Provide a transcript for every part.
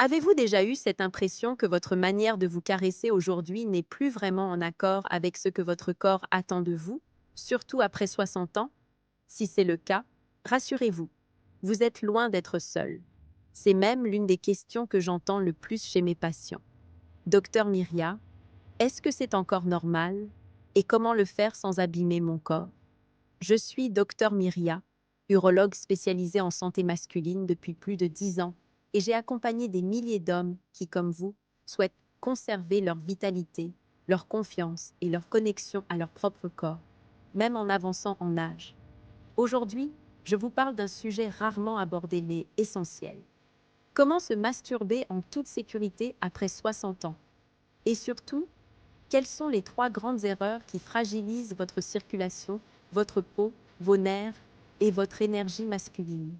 Avez-vous déjà eu cette impression que votre manière de vous caresser aujourd'hui n'est plus vraiment en accord avec ce que votre corps attend de vous, surtout après 60 ans? Si c'est le cas, rassurez-vous, vous êtes loin d'être seul. C'est même l'une des questions que j'entends le plus chez mes patients. Docteur Myria, est-ce que c'est encore normal? Et comment le faire sans abîmer mon corps? Je suis Docteur Myria, urologue spécialisée en santé masculine depuis plus de 10 ans, et j'ai accompagné des milliers d'hommes qui, comme vous, souhaitent conserver leur vitalité, leur confiance et leur connexion à leur propre corps, même en avançant en âge. Aujourd'hui, je vous parle d'un sujet rarement abordé mais essentiel. Comment se masturber en toute sécurité après 60 ans? Et surtout, quelles sont les trois grandes erreurs qui fragilisent votre circulation, votre peau, vos nerfs et votre énergie masculine?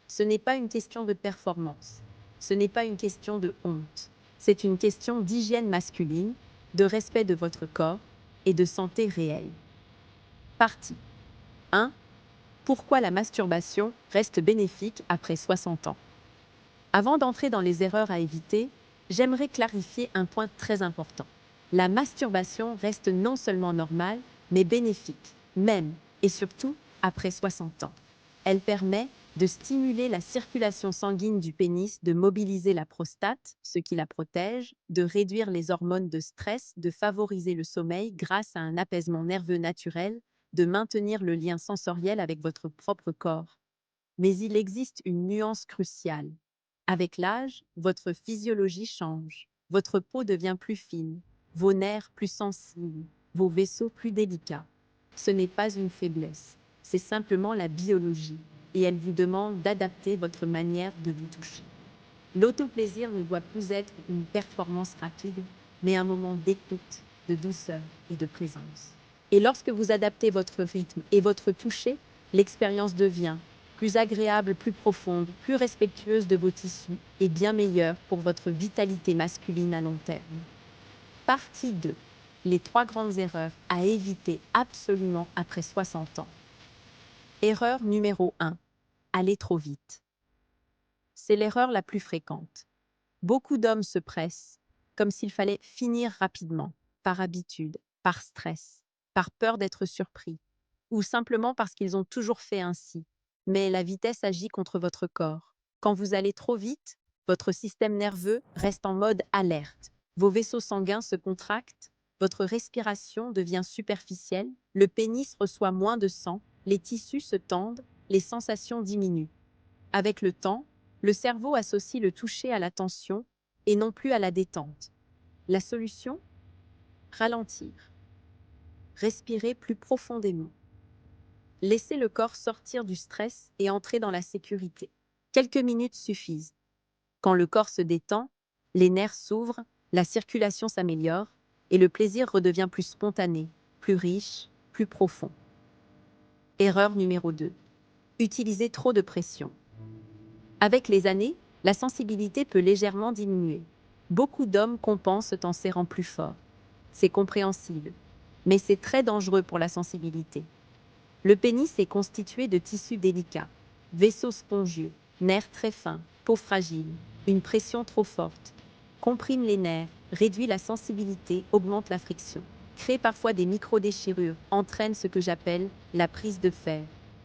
Ce n'est pas une question de performance. Ce n'est pas une question de honte. C'est une question d'hygiène masculine, de respect de votre corps et de santé réelle. Partie 1. Pourquoi la masturbation reste bénéfique après 60 ans? Avant d'entrer dans les erreurs à éviter, j'aimerais clarifier un point très important. La masturbation reste non seulement normale, mais bénéfique, même et surtout après 60 ans. Elle permet de stimuler la circulation sanguine du pénis, de mobiliser la prostate, ce qui la protège, de réduire les hormones de stress, de favoriser le sommeil grâce à un apaisement nerveux naturel, de maintenir le lien sensoriel avec votre propre corps. Mais il existe une nuance cruciale. Avec l'âge, votre physiologie change. Votre peau devient plus fine, vos nerfs plus sensibles, vos vaisseaux plus délicats. Ce n'est pas une faiblesse, c'est simplement la biologie, et elle vous demande d'adapter votre manière de vous toucher. L'autoplaisir ne doit plus être une performance rapide, mais un moment d'écoute, de douceur et de présence. Et lorsque vous adaptez votre rythme et votre toucher, l'expérience devient plus agréable, plus profonde, plus respectueuse de vos tissus et bien meilleure pour votre vitalité masculine à long terme. Partie 2. Les trois grandes erreurs à éviter absolument après 60 ans. Erreur numéro 1. Aller trop vite. C'est l'erreur la plus fréquente. Beaucoup d'hommes se pressent, comme s'il fallait finir rapidement, par habitude, par stress, par peur d'être surpris, ou simplement parce qu'ils ont toujours fait ainsi. Mais la vitesse agit contre votre corps. Quand vous allez trop vite, votre système nerveux reste en mode alerte. Vos vaisseaux sanguins se contractent, votre respiration devient superficielle, le pénis reçoit moins de sang, les tissus se tendent, les sensations diminuent. Avec le temps, le cerveau associe le toucher à la tension et non plus à la détente. La solution? Ralentir. Respirer plus profondément. Laisser le corps sortir du stress et entrer dans la sécurité. Quelques minutes suffisent. Quand le corps se détend, les nerfs s'ouvrent, la circulation s'améliore et le plaisir redevient plus spontané, plus riche, plus profond. Erreur numéro 2. Utiliser trop de pression. Avec les années, la sensibilité peut légèrement diminuer. Beaucoup d'hommes compensent en serrant plus fort. C'est compréhensible, mais c'est très dangereux pour la sensibilité. Le pénis est constitué de tissus délicats, vaisseaux spongieux, nerfs très fins, peau fragile. Une pression trop forte comprime les nerfs, réduit la sensibilité, augmente la friction, crée parfois des micro-déchirures, entraîne ce que j'appelle la prise de fer.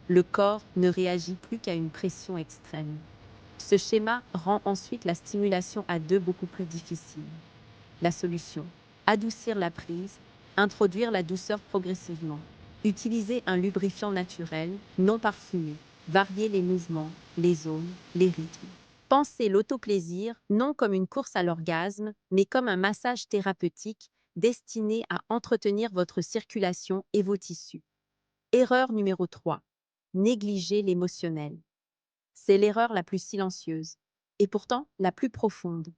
Le corps ne réagit plus qu'à une pression extrême. Ce schéma rend ensuite la stimulation à deux beaucoup plus difficile. La solution: adoucir la prise, introduire la douceur progressivement, utiliser un lubrifiant naturel, non parfumé, varier les mouvements, les zones, les rythmes. Pensez l'autoplaisir non comme une course à l'orgasme, mais comme un massage thérapeutique destiné à entretenir votre circulation et vos tissus. Erreur numéro 3. Négliger l'émotionnel. C'est l'erreur la plus silencieuse, et pourtant la plus profonde.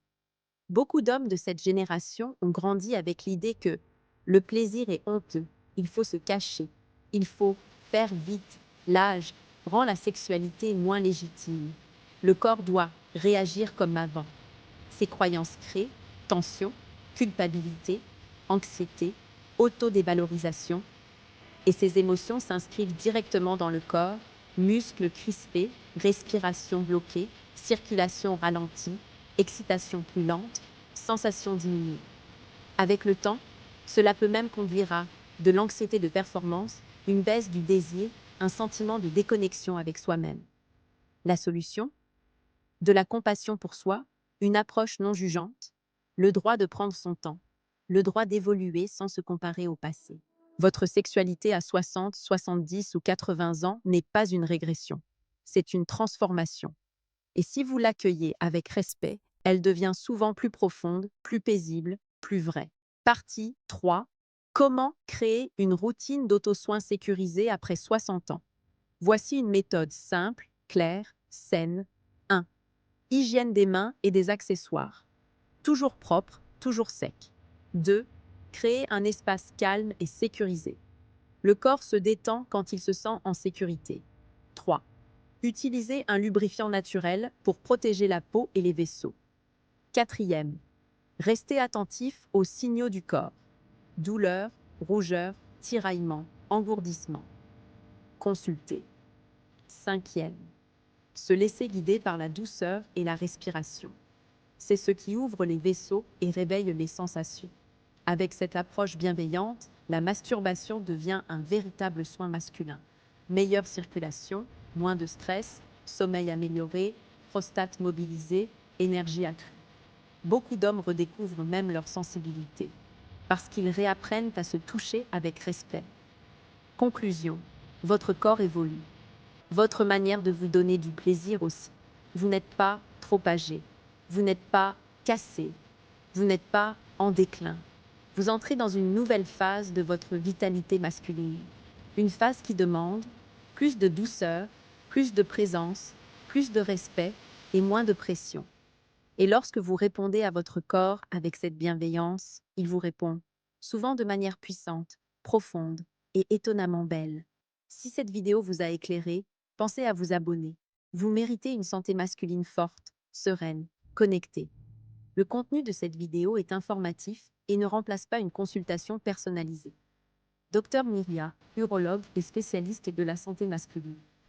Beaucoup d'hommes de cette génération ont grandi avec l'idée que le plaisir est honteux, il faut se cacher, il faut faire vite. L'âge rend la sexualité moins légitime. Le corps doit réagir comme avant. Ces croyances créent tension, culpabilité, anxiété, autodévalorisation, et ces émotions s'inscrivent directement dans le corps: muscles crispés, respiration bloquée, circulation ralentie, excitation plus lente, sensation diminuée. Avec le temps, cela peut même conduire à de l'anxiété de performance, une baisse du désir, un sentiment de déconnexion avec soi-même. La solution? De la compassion pour soi, une approche non jugeante, le droit de prendre son temps, le droit d'évoluer sans se comparer au passé. Votre sexualité à 60, 70 ou 80 ans n'est pas une régression, c'est une transformation. Et si vous l'accueillez avec respect, elle devient souvent plus profonde, plus paisible, plus vraie. Partie 3. Comment créer une routine d'auto-soin sécurisée après 60 ans? Voici une méthode simple, claire, saine. 1. Hygiène des mains et des accessoires. Toujours propre, toujours sec. 2. Créer un espace calme et sécurisé. Le corps se détend quand il se sent en sécurité. 3. Utilisez un lubrifiant naturel pour protéger la peau et les vaisseaux. 4. Restez attentif aux signaux du corps. Douleur, rougeur, tiraillement, engourdissement. Consultez. 5. Se laisser guider par la douceur et la respiration. C'est ce qui ouvre les vaisseaux et réveille les sensations. Avec cette approche bienveillante, la masturbation devient un véritable soin masculin. Meilleure circulation, moins de stress, sommeil amélioré, prostate mobilisée, énergie accrue. Beaucoup d'hommes redécouvrent même leur sensibilité, parce qu'ils réapprennent à se toucher avec respect. Conclusion. Votre corps évolue. Votre manière de vous donner du plaisir aussi. Vous n'êtes pas trop âgé. Vous n'êtes pas cassé. Vous n'êtes pas en déclin. Vous entrez dans une nouvelle phase de votre vitalité masculine. Une phase qui demande plus de douceur, plus de présence, plus de respect et moins de pression. Et lorsque vous répondez à votre corps avec cette bienveillance, il vous répond, souvent de manière puissante, profonde et étonnamment belle. Si cette vidéo vous a éclairé, pensez à vous abonner. Vous méritez une santé masculine forte, sereine, connectée. Le contenu de cette vidéo est informatif et ne remplace pas une consultation personnalisée. Dr Myria, urologue et spécialiste de la santé masculine.